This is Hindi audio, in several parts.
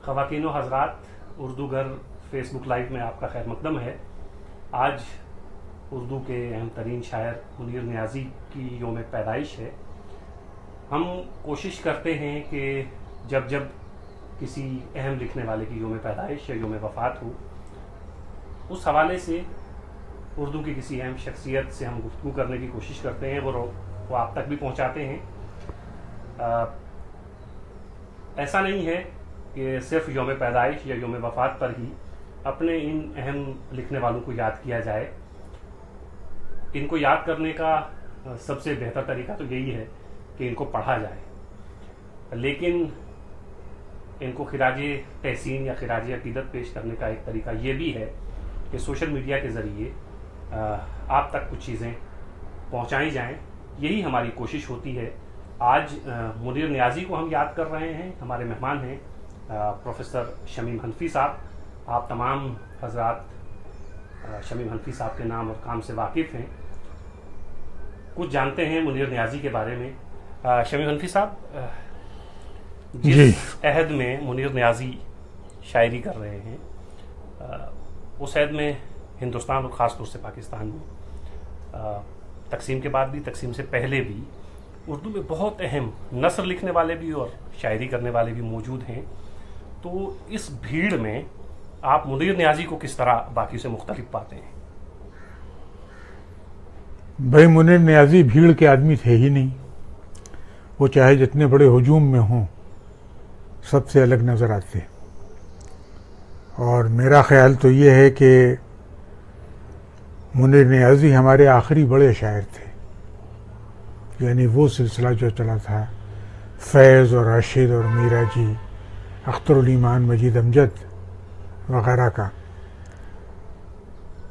ख़वातीन व हज़रात, उर्दू घर फेसबुक लाइव में आपका खैर मकदम है। आज उर्दू के अहम तरीन शायर मुनीर नियाज़ी की योम पैदाइश है। हम कोशिश करते हैं कि जब जब किसी अहम लिखने वाले की योम पैदाइश या योम वफ़ात हो, उस हवाले से उर्दू की किसी अहम शख्सियत से हम गुफ्तगू करने की कोशिश करते हैं, वो आप तक भी पहुंचाते हैं। ऐसा नहीं है कि सिर्फ योम पैदाइश या योम वफ़ात पर ही अपने इन अहम लिखने वालों को याद किया जाए। इनको याद करने का सबसे बेहतर तरीका तो यही है कि इनको पढ़ा जाए, लेकिन इनको खिराज तहसीन या खिराज अकीदत पेश करने का एक तरीका ये भी है कि सोशल मीडिया के ज़रिए आप तक कुछ चीज़ें पहुंचाई जाएं। यही हमारी कोशिश होती है। आज मुनीर नियाज़ी को हम याद कर रहे हैं। हमारे मेहमान हैं प्रोफेसर शमीम हनफी साहब। आप तमाम हजरात शमीम हनफी साहब के नाम और काम से वाकिफ़ हैं, कुछ जानते हैं मुनीर नियाज़ी के बारे में। शमीम हनफी साहब, जिस अहद में मुनीर नियाज़ी शायरी कर रहे हैं, उस अहद में हिंदुस्तान और ख़ास तौर से पाकिस्तान में तकसीम के बाद भी, तकसीम से पहले भी उर्दू में बहुत अहम नस्र लिखने वाले भी और शायरी करने वाले भी मौजूद हैं। तो इस भीड़ में आप मुनीर नियाज़ी को किस तरह बाकी से मुख्तलिफ पाते हैं? भाई, मुनीर नियाज़ी भीड़ के आदमी थे ही नहीं। वो चाहे जितने बड़े हुजूम में हों, सबसे अलग नज़र आते। और मेरा ख्याल तो ये है कि मुनीर नियाज़ी हमारे आखिरी बड़े शायर थे। यानी वो सिलसिला जो चला था फैज़ और राशिद और मीरा जी, अख्तरुल ईमान, मजीद अमजद वगैरह का,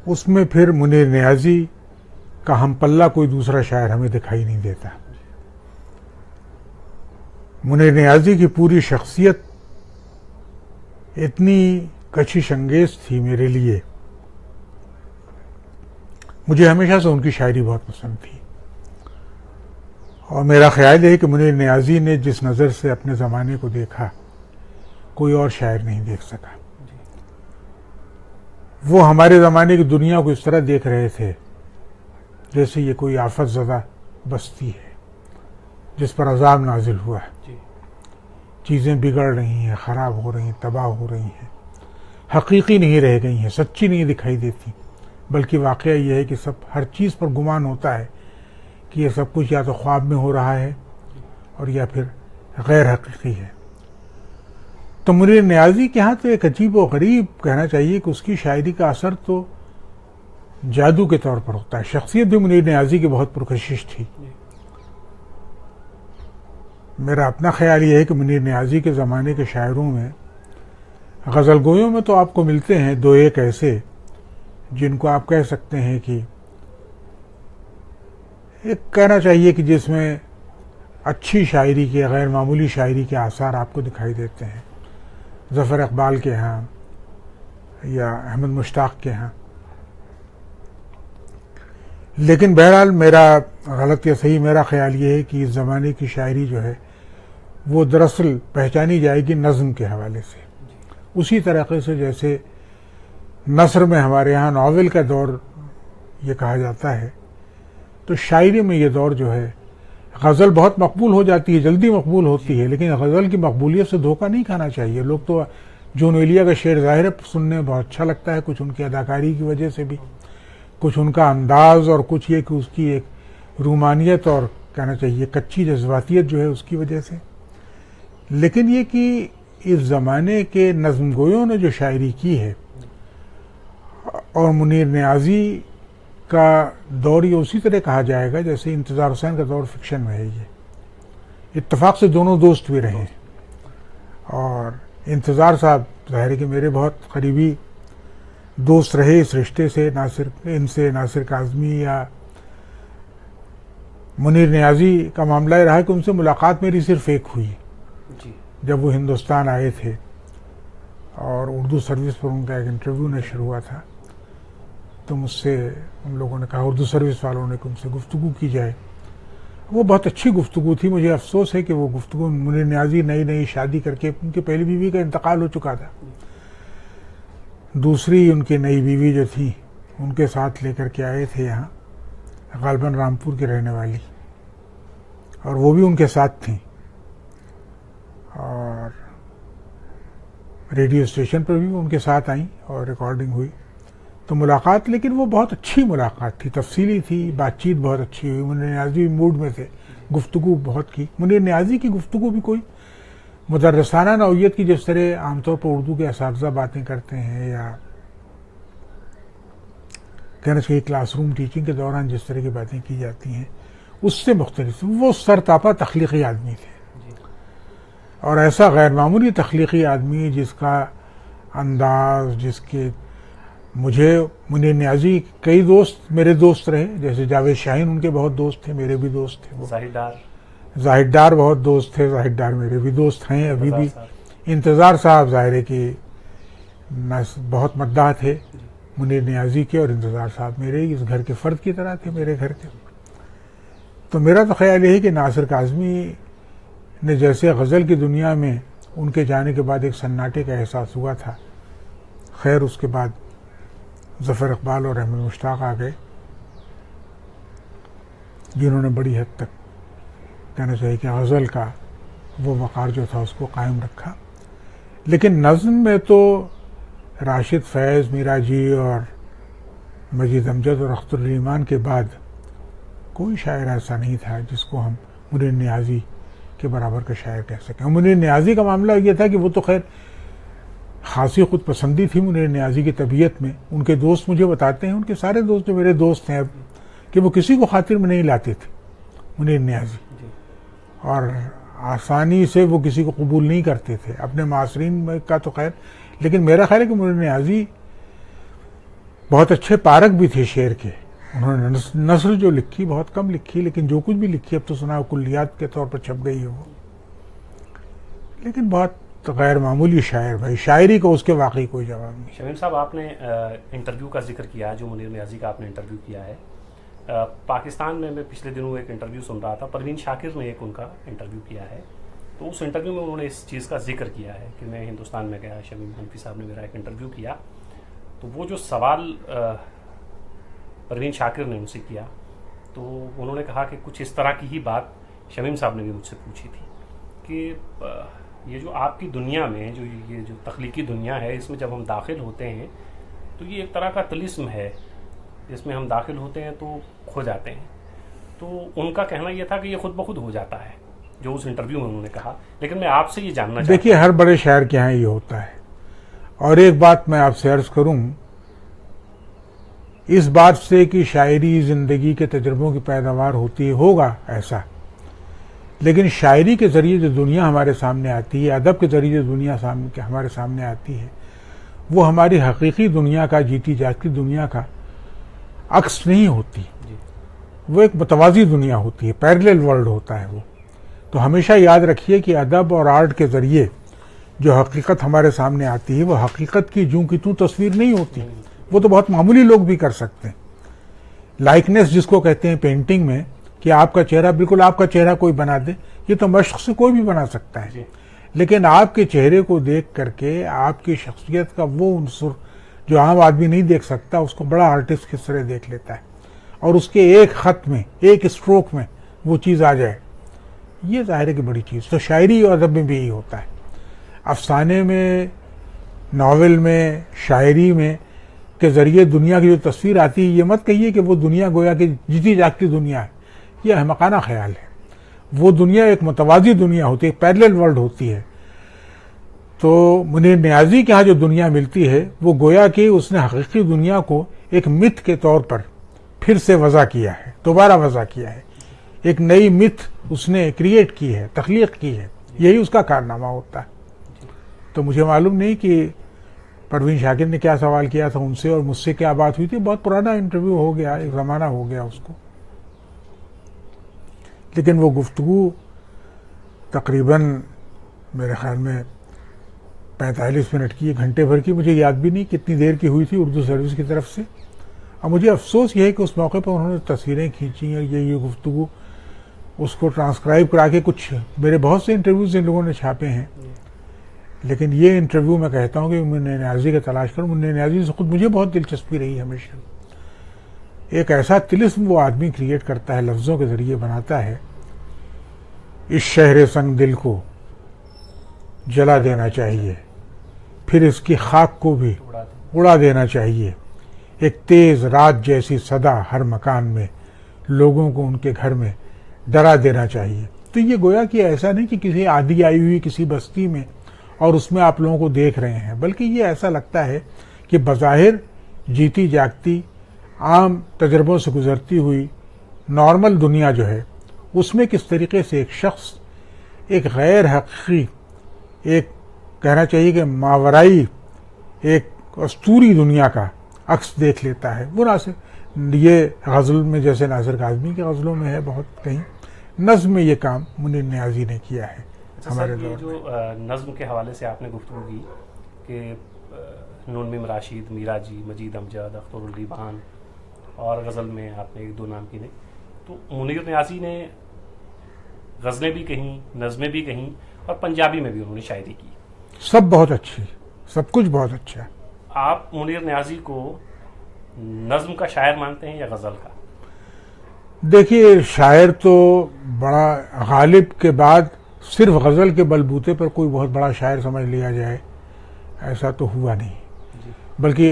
उसमें फिर मुनीर नियाज़ी का हम पल्ला कोई दूसरा शायर हमें दिखाई नहीं देता। मुनीर नियाज़ी की पूरी शख्सियत इतनी कशिश अंगेज थी मेरे लिए। मुझे हमेशा से उनकी शायरी बहुत पसंद थी और मेरा ख्याल है कि मुनीर नियाज़ी ने जिस नज़र से अपने ज़माने को देखा, कोई और शायर नहीं देख सका। वो हमारे ज़माने की दुनिया को इस तरह देख रहे थे जैसे ये कोई आफत ज़दा बस्ती है जिस पर अज़ाब नाजिल हुआ है। चीज़ें बिगड़ रही हैं, ख़राब हो रही हैं, तबाह हो रही हैं, हकीकी नहीं रह गई हैं, सच्ची नहीं दिखाई देती, बल्कि वाक़या ये है कि सब हर चीज़ पर गुमान होता है कि ये सब कुछ या तो ख्वाब में हो रहा है और या फिर गैर हकीकी है। तो मुनीर नियाज़ी के यहाँ तो एक अजीब व गरीब, कहना चाहिए कि उसकी शायरी का असर तो जादू के तौर पर होता है। शख्सियत भी मुनीर नियाज़ी की बहुत पुरकशिश थी। मेरा अपना ख्याल ये है कि मुनीर नियाज़ी के ज़माने के शायरों में, गज़ल गोयों में तो आपको मिलते हैं दो एक ऐसे जिनको आप कह सकते हैं कि एक कहना चाहिए कि जिसमें अच्छी शायरी के, गैर मामूली शायरी के आसार आपको दिखाई देते हैं। ज़फ़र इक़बाल के यहाँ या अहमद मुश्ताक़ के यहाँ। लेकिन बहरहाल मेरा गलत या सही, मेरा ख्याल ये है कि इस ज़माने की शायरी जो है वो दरअसल पहचानी जाएगी नज़्म के हवाले से। उसी तरीक़े से जैसे नस्र में हमारे यहाँ नावल का दौर ये कहा जाता है, तो शायरी में ये दौर जो है, गज़ल बहुत मकबूल हो जाती है, जल्दी मकबूल होती है, लेकिन गज़ल की मकबूलियत से धोखा नहीं खाना चाहिए। लोग तो जॉन एलिया का शेर ज़ाहिर है सुनने में बहुत अच्छा लगता है, कुछ उनकी अदाकारी की वजह से भी, कुछ उनका अंदाज और कुछ ये कि उसकी एक रूमानियत और कहना चाहिए कच्ची जज्बातियत जो है उसकी वजह से। लेकिन ये कि इस ज़माने के नज़्म गोयों ने जो शायरी की है और मुनीर नियाज़ी का दौर ये उसी तरह कहा जाएगा जैसे इंतज़ार हुसैन का दौर फिक्शन में है। ये इत्तफाक से दोनों दोस्त भी रहे और इंतज़ार साहब ज़ाहिर है कि मेरे बहुत करीबी दोस्त रहे इस रिश्ते से, नासिर काज़मी या मुनीर नियाज़ी का मामला ये रहा कि उनसे मुलाकात मेरी सिर्फ एक हुई जब वो हिंदुस्तान आए थे और उर्दू सर्विस पर उनका एक इंटरव्यू नशर हुआ था। तो मुझसे उन लोगों ने कहा, उर्दू सर्विस वालों ने, कि उनसे गुफ्तगू की जाए वो बहुत अच्छी गुफ्तगू थी। मुझे अफसोस है कि वो गुफ्तगू, मुनीर नियाज़ी नई नई शादी करके, उनकी पहली बीवी का इंतकाल हो चुका था, दूसरी उनकी नई बीवी जो थी उनके साथ लेकर के आए थे यहाँ, गालबन रामपुर की रहने वाली, और वो भी उनके साथ थी, और रेडियो स्टेशन पर भी उनके साथ आई और रिकॉर्डिंग हुई। तो मुलाकात, लेकिन वो बहुत अच्छी मुलाकात थी, तफसीली थी, बातचीत बहुत अच्छी हुई। मुनीर नियाज़ी मूड में थे, गुफ्तगू बहुत की। मुनीर नियाज़ी की गुफ्तगू भी कोई मुदर्रिसाना नौइयत की, जिस तरह आमतौर पर उर्दू के असातिज़ा बातें करते हैं, या कहना चाहिए क्लासरूम टीचिंग के दौरान जिस तरह की बातें की जाती हैं, उससे मुख्तलिफ। वो सरतापा तख्लीकी आदमी थे, और ऐसा गैर मामूली तख्लीकी आदमी जिसका अंदाज, जिसके, मुझे मुनीर नियाज़ी कई दोस्त मेरे दोस्त रहे, जैसे जावेद शाहीन उनके बहुत दोस्त थे, मेरे भी दोस्त थे। वो जाहिद डार बहुत दोस्त थे, जाहिद डार मेरे भी दोस्त हैं अभी भी। इंतज़ार साहब ज़ाहिर है कि बहुत मद्दाह थे मुनीर नियाज़ी के, और इंतज़ार साहब मेरे इस घर के फ़र्द की तरह थे, मेरे घर के। तो मेरा तो ख्याल यही कि नासिर काज़मी ने जैसे गज़ल की दुनिया में उनके जाने के बाद एक सन्नाटे का एहसास हुआ था, खैर उसके बाद ज़फ़र इक़बाल और अहमद मुश्ताक़ आ गए, जिन्होंने बड़ी हद तक कहना चाहिए कि गज़ल का वो वक़ार जो था उसको कायम रखा। लेकिन नज़्म में तो राशिद फैज़, मीरा जी और मजीद अमजद और अख्तर ईमान के बाद कोई शायर ऐसा नहीं था जिसको हम मुनीर नियाज़ी के बराबर का शायर कह सकें। मुनीर नियाज़ी का मामला ये था कि वो तो खैर खासी खुद पसंदी थी मुनीर नियाज़ी की तबीयत में। उनके दोस्त मुझे बताते हैं, उनके सारे दोस्त जो मेरे दोस्त हैं अब, कि वो किसी को खातिर में नहीं लाते थे मुनीर नियाज़ी, और आसानी से वो किसी को कबूल नहीं करते थे, अपने मासरीन का तो खैर। लेकिन मेरा ख्याल है कि मुनीर नियाज़ी बहुत अच्छे पारक भी थे शेर के। उन्होंने नस्र जो लिखी बहुत कम लिखी, लेकिन जो कुछ भी लिखी अब तो सुना कुल्लियात के तौर पर छप गई है वो, लेकिन बहुत गैर मामूली शायर। भाई शायरी को उसके वाकई कोई जवाब नहीं। शमीम साहब, आपने इंटरव्यू का जिक्र किया, जो मुनीर नियाज़ी का आपने इंटरव्यू किया है। पाकिस्तान में मैं पिछले दिनों एक इंटरव्यू सुन रहा था, परवीन शाकिर ने एक उनका इंटरव्यू किया है, तो उस इंटरव्यू में उन्होंने इस चीज़ का जिक्र किया है कि मैं हिंदुस्तान में गया, शमीम हनफी साहब ने मेरा एक इंटरव्यू किया, तो वो जो सवाल परवीन शाकिर ने उनसे किया, तो उन्होंने कहा कि कुछ इस तरह की ही बात शमीम साहब ने भी मुझसे पूछी थी कि ये जो आपकी दुनिया में जो ये जो तख्लीकी दुनिया है, इसमें जब हम दाखिल होते हैं तो ये एक तरह का तिलिस्म है, इसमें हम दाखिल होते हैं तो खो जाते हैं। तो उनका कहना यह था कि ये खुद ब खुद हो जाता है, जो उस इंटरव्यू में उन्होंने कहा। लेकिन मैं आपसे ये जानना चाहता हूं, देखिए हर बड़े शायर के यहाँ ये होता है। और एक बात मैं आपसे अर्ज करूं, इस बात से कि शायरी ज़िंदगी के तजुर्बों की पैदावार होती है, होगा ऐसा, लेकिन शायरी के ज़रिए जो दुनिया हमारे सामने आती है, अदब के ज़रिए जो दुनिया हमारे सामने आती है, वो हमारी हकीकी दुनिया का, जीती जागती दुनिया का अक्स नहीं होती। वो एक मुतवाज़ी दुनिया होती है, पैरेलल वर्ल्ड होता है वो। तो हमेशा याद रखिए कि अदब और आर्ट के ज़रिए जो हकीकत हमारे सामने आती है, वो हकीकत की जूं की तूं तस्वीर नहीं होती। वो तो बहुत मामूली लोग भी कर सकते हैं। लाइकनेस जिसको कहते हैं पेंटिंग में, कि आपका चेहरा बिल्कुल आपका चेहरा कोई बना दे, ये तो मश्क से कोई भी बना सकता है। लेकिन आपके चेहरे को देख करके आपकी शख्सियत का वो उनसुर जो आम आदमी नहीं देख सकता, उसको बड़ा आर्टिस्ट किस तरह देख लेता है, और उसके एक खत में, एक स्ट्रोक में वो चीज़ आ जाए, ये ज़ाहिर है कि बड़ी चीज़। तो शायरी और अदब में भी यही होता है। अफसाने में, नावल में, शायरी में के ज़रिए दुनिया की जो तस्वीर आती है, ये मत कहिए कि वो दुनिया गोया कि जीती जागती दुनिया है, ये अहमकाना ख्याल है। वो दुनिया एक मुतवाज़ी दुनिया होती है, पैरेलल वर्ल्ड होती है। तो मुनीर नियाज़ी के यहाँ जो दुनिया मिलती है, वो गोया कि उसने हकीकी दुनिया को एक मिथ के तौर पर फिर से वज़ा किया है, दोबारा वज़ा किया है, एक नई मिथ उसने क्रिएट की है, तख्लीक की है। यही उसका कारनामा होता है। तो मुझे मालूम नहीं कि परवीन शाकिर ने क्या सवाल किया था उनसे और मुझसे क्या बात हुई थी। बहुत पुराना इंटरव्यू हो गया, एक ज़माना हो गया उसको, लेकिन वो गुफ्तगू तकरीबन मेरे ख्याल में 45 मिनट की, 1 घंटे भर की, मुझे याद भी नहीं कितनी देर की हुई थी उर्दू सर्विस की तरफ से। और मुझे अफसोस ये है कि उस मौके पर उन्होंने तस्वीरें खींची और ये गुफ्तगू उसको ट्रांसक्राइब करा के कुछ मेरे बहुत से इंटरव्यूज इन लोगों ने छापे हैं, लेकिन ये इंटरव्यू मैं कहता हूँ कि मुन्ने न्याज़ी की तलाश करूँ। मुन्ने न्याज़ी से खुद मुझे बहुत दिलचस्पी रही हमेशा। एक ऐसा तिलिस्म वो आदमी क्रिएट करता है, लफ्ज़ों के ज़रिए बनाता है, इस शहर संग दिल को जला देना चाहिए, फिर इसकी खाक को भी उड़ा देना चाहिए, एक तेज़ रात जैसी सदा हर मकान में, लोगों को उनके घर में डरा देना चाहिए। तो ये गोया कि ऐसा नहीं कि किसी आधी आई हुई किसी बस्ती में और उसमें आप लोगों को देख रहे हैं, बल्कि ये ऐसा लगता है कि बज़ाहिर जीती जागती आम तजर्बों से गुजरती हुई नॉर्मल दुनिया जो है, उसमें किस तरीके से एक शख्स एक गैर हकीकी, एक कहना चाहिए कि मावराई एक अस्तूरी दुनिया का अक्स देख लेता है। वो ये गज़ल में जैसे नासिर काज़मी की गज़लों में है, बहुत कहीं नज़्म में ये काम मुन्ने न्याज़ी ने किया है। अच्छा हमारे सर, ये जो नज़्म के हवाले से आपने गुफ्तगू की कि नून मीम राशिद, मीरा जी, मजीद अमजद, अख्तरुल दीवान और गज़ल में आपने एक दो नाम गिने, तो मुन्ने न्याज़ी ने गज़लें भी कहीं, नज़में भी कहीं और पंजाबी में भी उन्होंने शायरी की। सब बहुत अच्छी, सब कुछ बहुत अच्छा। आप मुनीर न्याज़ी को नज़्म का शायर मानते हैं या गज़ल का? देखिए, शायर तो बड़ा गालिब के बाद सिर्फ गज़ल के बलबूते पर कोई बहुत बड़ा शायर समझ लिया जाए, ऐसा तो हुआ नहीं। बल्कि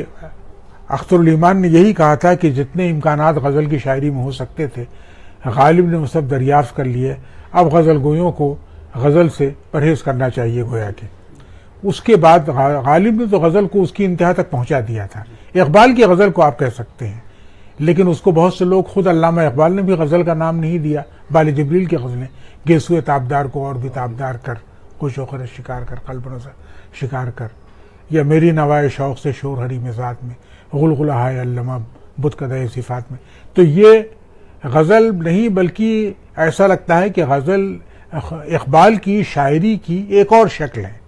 अख्तरुल ईमान ने यही कहा था कि जितने इम्कानात गज़ल की शायरी में हो सकते थे, गालिब ने वो सब दरियाफ्त कर लिए। अब गज़ल गोयों को गज़ल से परहेज़ करना चाहिए गोया के। उसके बाद गालिब ने तो गज़ल को उसकी इंतहा तक पहुंचा दिया था। इकबाल की गज़ल को आप कह सकते हैं, लेकिन उसको बहुत से लोग, खुद अल्लामा इकबाल ने भी गज़ल का नाम नहीं दिया। बाले जिब्रील की गज़लें, गेसुए ताबदार को और भी ताबदार कर, खुश होकर शिकार कर, कल्ब से शिकार कर, या मेरी नवाए शौक़ से शोर हरी मिजात में, गुलगुला हाय अल्लमा बुत कदे सिफात में। तो ये गज़ल नहीं, बल्कि ऐसा लगता है कि गज़ल इकबाल की शायरी की एक और शक्ल है,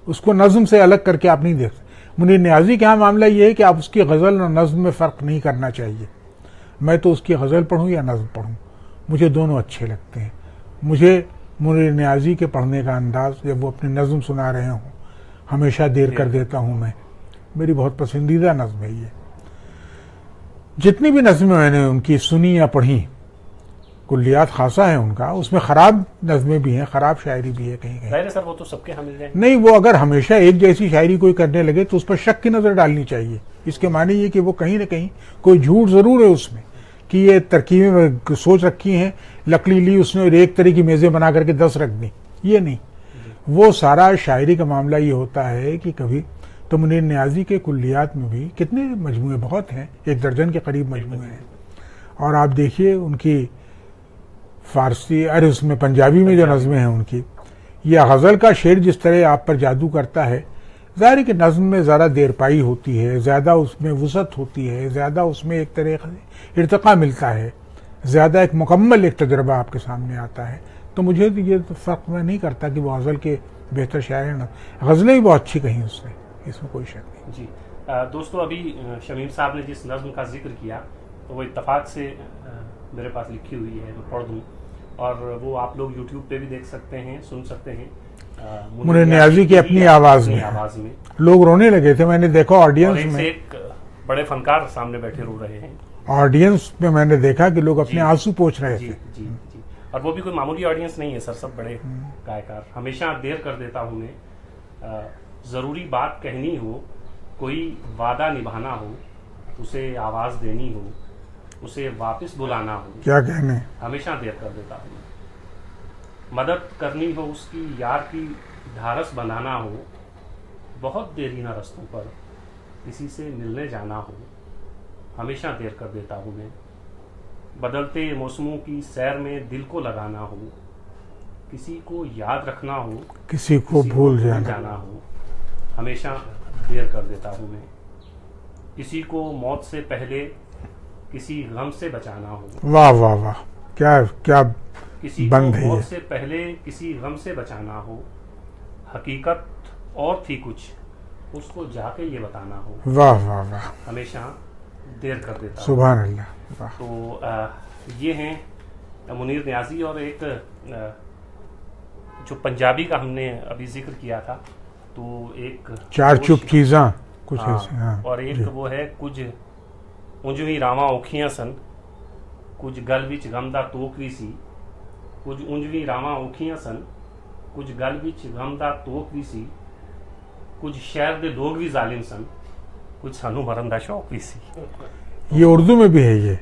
उसको नज़्म से अलग करके आप नहीं देख सकते। मुनीर न्याज़ी के यहाँ मामला ये है कि आप उसकी गज़ल और नज़्म में फ़र्क नहीं करना चाहिए। मैं तो उसकी गज़ल पढ़ूँ या नज़्म पढ़ूँ, मुझे दोनों अच्छे लगते हैं। मुझे मुनीर न्याज़ी के पढ़ने का अंदाज़, जब वो अपनी नज़्म सुना रहे हों, हमेशा देर कर देता हूँ मैं, मेरी बहुत पसंदीदा नज़्म है ये। जितनी भी नज़्में मैंने उनकी सुनी या पढ़ी, कुल्लियात खासा है उनका, उसमें ख़राब नज़में भी हैं, ख़राब शायरी भी है कहीं कहीं। सर वो तो सबके यहाँ मिल जाएंगे। नहीं, वो अगर हमेशा एक जैसी शायरी कोई करने लगे तो उस पर शक की नज़र डालनी चाहिए। इसके माने ये कि वो कहीं ना कहीं कोई झूठ ज़रूर है उसमें, कि ये तरकीबें सोच रखी हैं, लकड़ी ली उसने और एक तरह की मेज़ें बना करके 10 रख दी, ये नहीं। वो सारा शायरी का मामला ये होता है कि कभी तो मुनीर न्याज़ी के कुल्लियात में भी कितने मजमूए बहुत हैं, 1 दर्जन के करीब मजमूए हैं। और आप देखिए उनकी फारसी, अरे उसमें पंजाबी में जो नज़में हैं उनकी, या गज़ल का शेर जिस तरह आप पर जादू करता है, ज़ाहिर कि नज़्म में ज़्यादा देरपाई होती है, ज़्यादा उसमें वुसअत होती है, ज़्यादा उसमें एक तरह से इर्तिक़ा मिलता है, ज़्यादा एक मुकम्मल एक तजर्बा आपके सामने आता है। तो मुझे तो ये फ़र्क मैं नहीं करता कि वो गज़ल के बेहतर शायर हैं, गज़लें भी बहुत अच्छी कहीं उसने, इसमें कोई शक नहीं। जी दोस्तों, अभी शमीम साहब ने जिस नज़्म का जिक्र किया, तो वो इत्तफाक से मेरे पास लिखी हुई है, मैं पढ़ दूँ, और वो आप लोग यूट्यूब पे भी देख सकते हैं, सुन सकते हैं। मुनीर न्याज़ी की अपनी आवाज़ में लोग रोने लगे थे, मैंने देखा ऑडियंस में। एक बड़े फनकार सामने बैठे रो रहे हैं, ऑडियंस में मैंने देखा कि लोग अपने आंसू पोंछ रहे थे। जी जी जी, और वो भी कोई मामूली ऑडियंस नहीं है सर, सब बड़े गायकार। हमेशा देर कर देता हूँ मैं, ज़रूरी बात कहनी हो, कोई वादा निभाना हो, उसे आवाज़ देनी हो, उसे वापस बुलाना हो, क्या कहने, हमेशा देर कर देता हूँ। मदद करनी हो उसकी, यार की ढारस बनाना हो, बहुत देरी ना रस्तों पर किसी से मिलने जाना हो, हमेशा देर कर देता हूँ मैं। बदलते मौसमों की सैर में दिल को लगाना हो, किसी को याद रखना हो, किसी को भूल जाना हो, हमेशा देर कर देता हूँ मैं। किसी को मौत से पहले किसी गम से बचाना हो। वाह वाह वाह, क्या क्या किसी को मौत से पहले किसी गम से बचाना हो, हकीकत और थी कुछ, उसको जाके ये बताना हो। वाह वाह वाह, हमेशा देर कर देता हूँ। सुभान अल्लाह। तो ये हैं मुनीर नियाज़ी और एक जो पंजाबी का हमने अभी जिक्र किया था, तो एक चार चुप चीज़ां कुछ हाँ, ऐसे, हाँ, और एक वो है कुछ उंजवी रावा औखियां सन, कुछ गल विच गम दा तोक भी सी, कुछ उंजवी रावा औखियां सन, कुछ गल विच गम दा तोक भी सी, कुछ शहर दे लोग भी जालिम सन, कुछ सानू मरन दा शौक भी सी। ये उर्दू में भी है ये।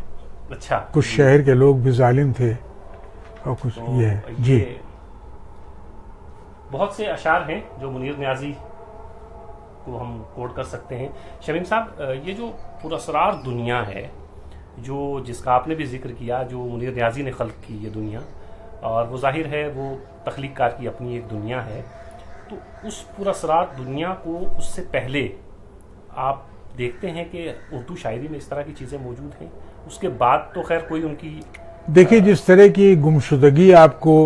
अच्छा, कुछ शहर के लोग भी जालिम थे और कुछ तो ये है जी। बहुत से अशार हैं जो मुनीर नियाज़ी को हम कोट कर सकते हैं। शमीम साहब, ये जो पुरअसरार दुनिया है, जो जिसका आपने भी जिक्र किया, जो मुनीर नियाज़ी ने खल्क की ये दुनिया, और वो जाहिर है वो तख्लीक़कार की अपनी एक दुनिया है, तो उस पुरअसरार दुनिया को उससे पहले आप देखते हैं कि उर्दू शायरी में इस तरह की चीज़ें मौजूद हैं, उसके बाद तो खैर कोई उनकी देखिए जिस तरह की गुमशुदगी आपको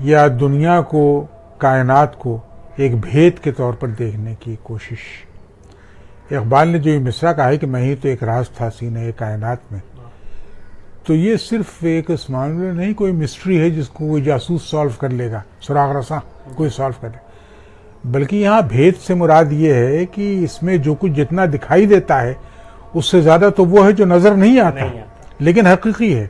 या दुनिया को, कायनात को एक भेद के तौर पर देखने की कोशिश, इकबाल ने जो ये मिसरा कहा है कि मैं ही तो एक राज था सीने कायनात में, तो ये सिर्फ एक इस मामले में नहीं कोई मिस्ट्री है जिसको कोई जासूस सॉल्व कर लेगा, सुराग रसा कोई सॉल्व कर ले, बल्कि यहाँ भेद से मुराद ये है कि इसमें जो कुछ जितना दिखाई देता है उससे ज्यादा तो वो है जो नजर नहीं आता, लेकिन हकीकी है।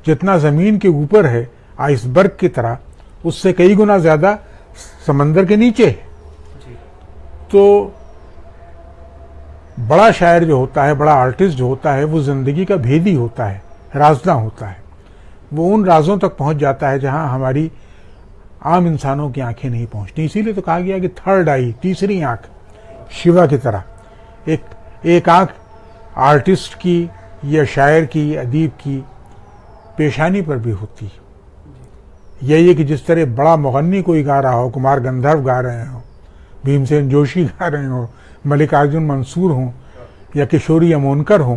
जितना जमीन के ऊपर है आइसबर्ग की तरह, उससे कई गुना ज्यादा समंदर के नीचे है। तो बड़ा शायर जो होता है, बड़ा आर्टिस्ट जो होता है, वो जिंदगी का भेदी होता है, राज़दां होता है। वो उन राजों तक पहुंच जाता है जहां हमारी आम इंसानों की आंखें नहीं पहुंचती। इसीलिए तो कहा गया कि थर्ड आई, तीसरी आंख, शिवा की तरह एक आंख आर्टिस्ट की या शायर की, अदीब की पेशानी पर भी होती है। यही है कि जिस तरह बड़ा मुगन्नी कोई गा रहा हो, कुमार गंधर्व गा रहे हो, भीमसेन जोशी गा रहे हो, मल्लिकार्जुन मंसूर हों या किशोरी अमोनकर हों,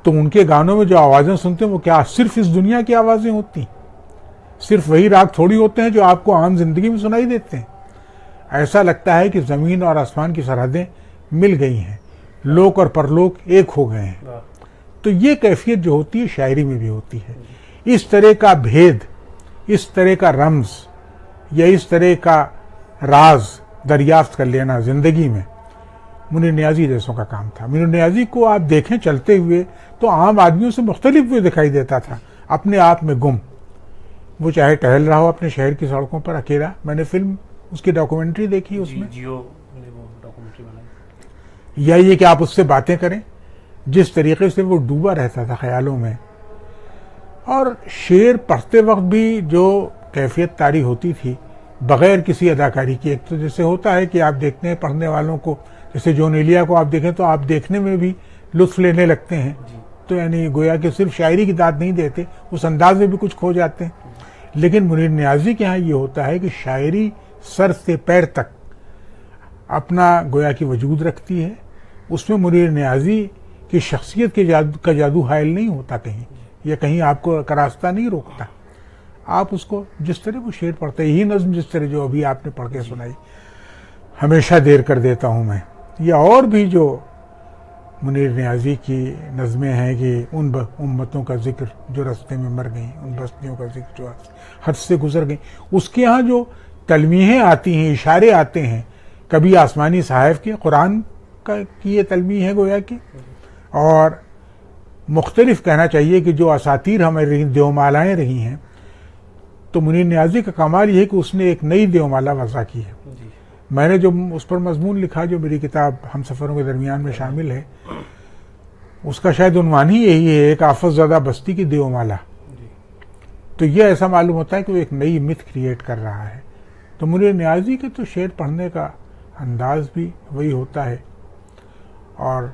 तो उनके गानों में जो आवाज़ें सुनते हैं वो क्या सिर्फ इस दुनिया की आवाज़ें होती हैं? सिर्फ वही राग थोड़ी होते हैं जो आपको आम जिंदगी में सुनाई देते हैं। ऐसा लगता है कि ज़मीन और आसमान की सरहदें मिल गई हैं, लोक और परलोक एक हो गए हैं। तो ये कैफियत जो होती है शायरी में भी होती है। इस तरह का भेद, इस तरह का रम्ज या इस तरह का राज दरियाफ्त कर लेना जिंदगी में मुनीर नियाज़ी जैसों का काम था। मुनीर नियाज़ी को आप देखें चलते हुए तो आम आदमियों से मुख्तलिफ भी दिखाई देता था, अपने आप में गुम। वो चाहे टहल रहा हो अपने शहर की सड़कों पर अकेला, मैंने फिल्म उसकी डॉक्यूमेंट्री देखी, उसमें जियो ने वो डॉक्यूमेंट्री बनाई, या ये कि आप उससे बातें करें, जिस तरीके से वो डूबा रहता था ख्यालों में, और शेर पढ़ते वक्त भी जो कैफियत तारी होती थी बगैर किसी अदाकारी की। एक तो जैसे होता है कि आप देखते हैं पढ़ने वालों को, जैसे जॉन एलिया को आप देखें तो आप देखने में भी लुत्फ लेने लगते हैं, तो यानी गोया कि सिर्फ शायरी की दाद नहीं देते, उस अंदाज में भी कुछ खो जाते हैं। लेकिन मुनीर नियाज़ी के यहाँ ये होता है कि शायरी सर से पैर तक अपना गोया की वजूद रखती है। उसमें मुनीर नियाज़ी की शख्सियत के का जादू हायल नहीं होता कहीं, या कहीं आपको का रास्ता नहीं रोकता। आप उसको जिस तरह वो शेर पढ़ते, यही नज़्म जिस तरह जो अभी आपने पढ़ के सुनाई, हमेशा देर कर देता हूँ मैं, या और भी जो मुनीर नियाज़ी की नज़में हैं कि उन उम्मतों का जिक्र जो रास्ते में मर गई, उन बस्तियों का जिक्र जो हद से गुजर गई, उसके यहाँ जो तलमीहें आती हैं, इशारे आते हैं, कभी आसमानी साहिब के कुरान का की ये तलमीह है गोया की, और मुख्तलिफ कहना चाहिए कि जो असातीर हमारी देवमालाएँ रही हैं, तो मुनीर नियाज़ी का कमाल ये है कि उसने एक नई देवमाला वज़ा की है। मैंने जो उस पर मजमून लिखा जो मेरी किताब हम सफ़रों के दरमियान में शामिल है, उसका शायद उन्वान ही यही है, एक आफतज़दा बस्ती की देवमाला। तो ये ऐसा मालूम होता है कि वो एक नई मिथ क्रिएट कर रहा है। तो मुनीर नियाज़ी के तो शेर पढ़ने का अंदाज भी वही होता है, और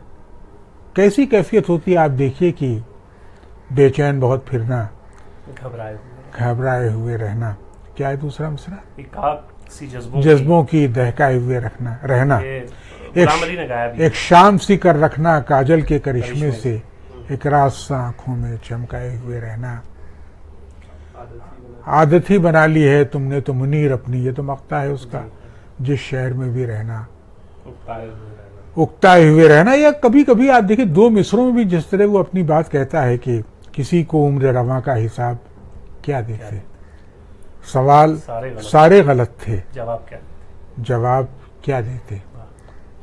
कैसी कैफियत होती है आप देखिए कि बेचैन बहुत फिरना, घबराए हुए रहना, क्या है दूसरा मिसरा, जज्बों की दहकाए हुए रहना, एक शाम सी कर रखना काजल के करिश्मे से, एक रात सा आंखों में चमकाए हुए रहना, आदत ही बना ली है तुमने तो मुनीर अपनी, ये तो मक्ता है उसका, जिस शहर में भी रहना, उकताए हुए रहना। या कभी कभी आप देखिए दो मिसरों में भी जिस तरह वो अपनी बात कहता है कि किसी को उम्र रवां का हिसाब क्या देते। सवाल सारे गलत थे, जवाब क्या देते।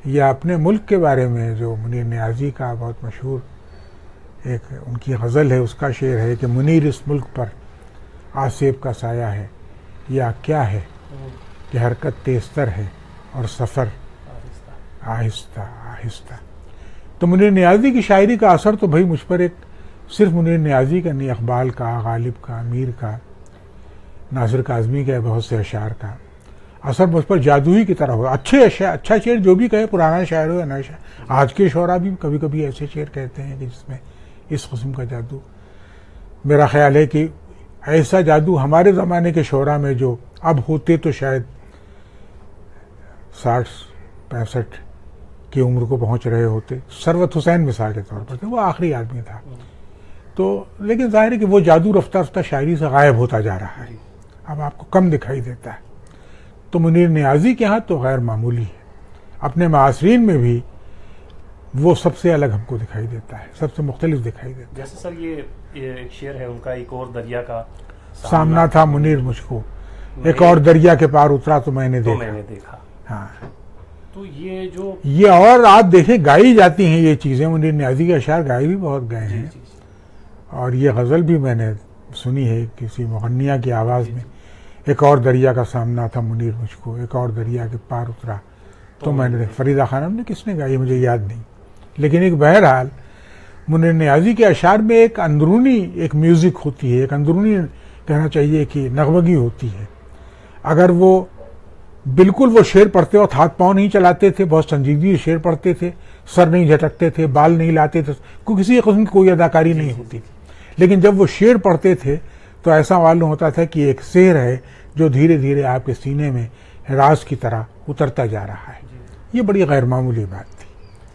या अपने मुल्क के बारे में जो मुनीर नियाज़ी का बहुत मशहूर एक उनकी गज़ल है, उसका शेर है कि मुनीर इस मुल्क पर आसेब का साया है, या क्या है कि हरकत तेज़तर है और सफ़र आहिस्ता आहिस्ता। तो मुनीर नियाज़ी की शायरी का असर तो भाई मुझ पर एक सिर्फ मुनीर नियाज़ी का नहीं, इकबाल का, गालिब का, मीर का, नासिर काज़मी के बहुत से अशार का असर मुझ पर जादुई की तरह हुआ। अच्छे अशार, अच्छा शेर जो भी कहे, पुराना शायर हो या नया शायर। आज के शोरा भी कभी कभी ऐसे शेर कहते हैं कि जिसमें इस किस्म का जादू, मेरा ख्याल है कि ऐसा जादू हमारे ज़माने के शोरा में जो अब होते तो शायद 60-65 की उम्र को पहुंच रहे होते। सरवत हुसैन मिसाल के तौर पर थे, वो आखिरी आदमी था। तो लेकिन जाहिर है कि वो जादू रफ्ता रफ्ता शायरी से गायब होता जा रहा है, अब आपको कम दिखाई देता है। तो मुनीर नियाज़ी के यहाँ तो गैर मामूली है, अपने मासरीन में भी वो सबसे अलग हमको दिखाई देता है, सबसे मुख्तलिफ दिखाई देता है। जैसे सर ये एक शेर है उनका, एक और दरिया का सामना था मुनीर मुझको, एक और दरिया के पार उतरा तो मैंने देखा। हाँ, तो ये और आप देखें गाई जाती हैं ये चीज़ें, मुनीर नियाज़ी के अशार गाए भी बहुत गए हैं। और ये गज़ल भी मैंने सुनी है किसी मुगन्निया की आवाज़ में, एक और दरिया का सामना था मुनीर मुझको, एक और दरिया के पार उतरा तो मैंने। फरीदा खानम ने किसने गाई मुझे याद नहीं, लेकिन एक बहरहाल मुनीर नियाज़ी के अशार में एक अंदरूनी एक म्यूज़िक होती है, एक अंदरूनी कहना चाहिए कि नगमगी होती है। अगर वो बिल्कुल वो शेर पढ़ते वक्त हाथ पाँव नहीं चलाते थे, बहुत संजीदगी शेर पढ़ते थे, सर नहीं झटकते थे, बाल नहीं लाते थे, किसी किस्म की कोई अदाकारी नहीं होती थी। लेकिन जब वो शेर पढ़ते थे तो ऐसा मालूम होता था कि एक शेर है जो धीरे धीरे आपके सीने में राज की तरह उतरता जा रहा है। ये बड़ी गैर मामूली बात थी।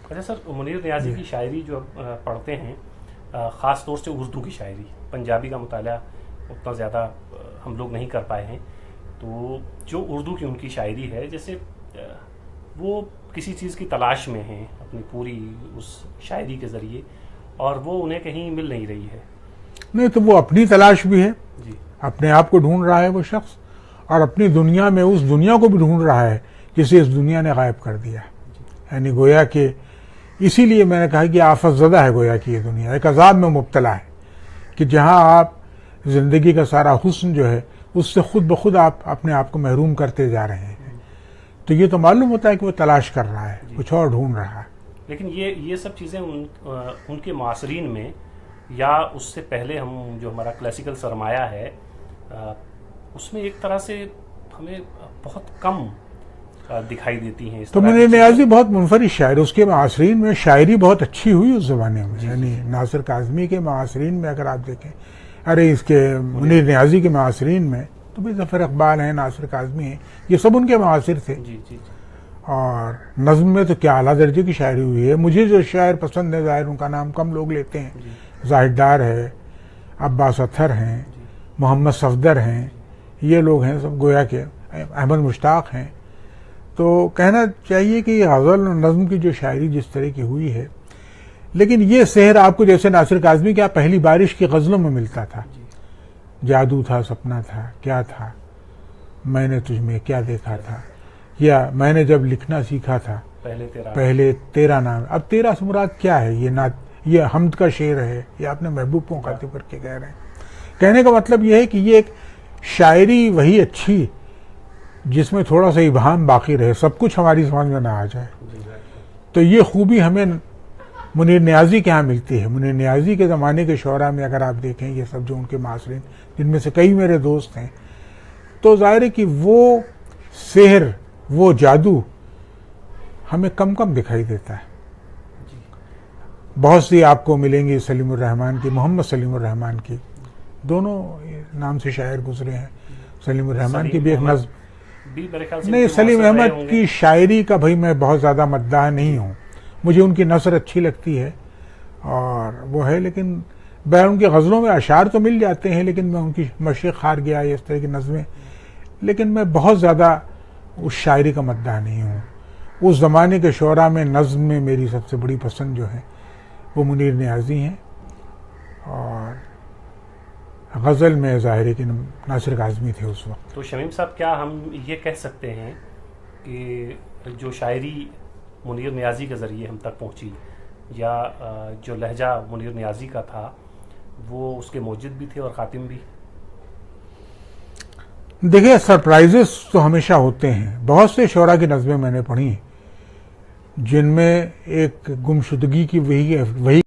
अच्छा सर, मुनीर नियाज़ी की शायरी जो पढ़ते हैं, ख़ास तौर से उर्दू की शायरी, पंजाबी का मुताला उतना ज़्यादा हम लोग नहीं कर पाए हैं, तो जो उर्दू की उनकी शायरी है, जैसे वो किसी चीज़ की तलाश में हैं अपनी पूरी उस शायरी के ज़रिए, और वो उन्हें कहीं मिल नहीं रही है। नहीं तो वो अपनी तलाश भी है जी, अपने आप को ढूंढ रहा है वो शख्स, और अपनी दुनिया में उस दुनिया को भी ढूंढ रहा है जिसे इस दुनिया ने गायब कर दिया। यानी गोया कि इसीलिए मैंने कहा कि आफतज़दा है गोया कि ये दुनिया एक अजाब में मुब्तला है, कि जहाँ आप ज़िंदगी का सारा हुस्न जो है उससे खुद ब खुद आप अपने आप को महरूम करते जा रहे हैं। तो ये तो मालूम होता है कि वो तलाश कर रहा है, कुछ और ढूंढ रहा है। लेकिन ये सब चीज़ें उनके मासरीन में या उससे पहले हम जो हमारा क्लासिकल सरमाया है उसमें एक तरह से हमें बहुत कम दिखाई देती हैं। तो मुनीर नियाज़ी बहुत मुनफरिद शायर, उसके मासरीन में शायरी बहुत अच्छी हुई उस ज़माने में। यानी नासिर काज़मी के मासरीन में अगर आप देखें, अरे इसके मुनीर नियाज़ी के मासरीन में तो भाई ज़फ़र इक़बाल हैं, नासिर काज़मी हैं, ये सब उनके मासिर थे। और नज़्म में तो क्या आला दर्जे की शायरी हुई है। मुझे जो शायर पसंद है, ज़ाहिर उनका नाम कम लोग लेते हैं, ज़ाहिद डार है, अब्बास अत्थर हैं, मोहम्मद सफदर हैं, ये लोग हैं सब गोया के, अहमद मुश्ताक हैं। तो कहना चाहिए कि गज़ल और नज़्म की जो शायरी जिस तरह की हुई है, लेकिन ये शहर आपको जैसे नासिर काज़मी क्या पहली बारिश की गज़लों में मिलता था, जादू था, सपना था, क्या था, मैंने तुझमें क्या देखा था, या मैंने जब लिखना सीखा था पहले तेरा नाम। अब तेरा से मुराद क्या है? ये हमद का शेर है या अपने महबूब को खातिर करके कह रहे हैं। कहने का मतलब यह है कि ये एक शायरी वही अच्छी जिसमें थोड़ा सा इबाहम बाकी रहे, सब कुछ हमारी समझ में ना आ जाए। तो ये खूबी हमें मुनीर नियाज़ी के यहाँ मिलती है। मुनीर नियाज़ी के ज़माने के शोरा में अगर आप देखें ये सब जो उनके मासरीन, जिनमें से कई मेरे दोस्त हैं, तो ज़ाहिर है कि वो सेहर, वो जादू हमें कम कम दिखाई देता है। बहुत सी आपको मिलेंगी सलीमुर रहमान की, मोहम्मद सलीमुर रहमान की, दोनों नाम से शायर गुजरे हैं। सलीमुर रहमान की भी एक नज़्म नहीं, सलीम अहमद की शायरी का भाई मैं बहुत ज़्यादा मद्दाह नहीं हूँ, मुझे उनकी नसर अच्छी लगती है और वो है, लेकिन बैर उनकी गज़लों में अशार तो मिल जाते हैं, लेकिन मैं उनकी मशरिक़ हार गया इस तरह की नज़में, लेकिन मैं बहुत ज़्यादा उस शायरी का मद्दाह नहीं हूँ। उस ज़माने के शोरा में नज़्म में मेरी सबसे बड़ी पसंद जो है वो मुनीर नियाज़ी हैं। और गज़ल में ज़ाहिर है कि नासिर काज़मी थे उस वक्त। तो शमीम साहब, क्या हम ये कह सकते हैं कि जो शायरी मुनीर नियाज़ी के ज़रिए हम तक पहुंची, या जो लहजा मुनीर नियाज़ी का था, वो उसके मौजिद भी थे और ख़ातिम भी? देखिए, सरप्राइजेस तो हमेशा होते हैं। बहुत से शोरा की नज़में मैंने पढ़ी जिनमें एक गुमशुदगी की वही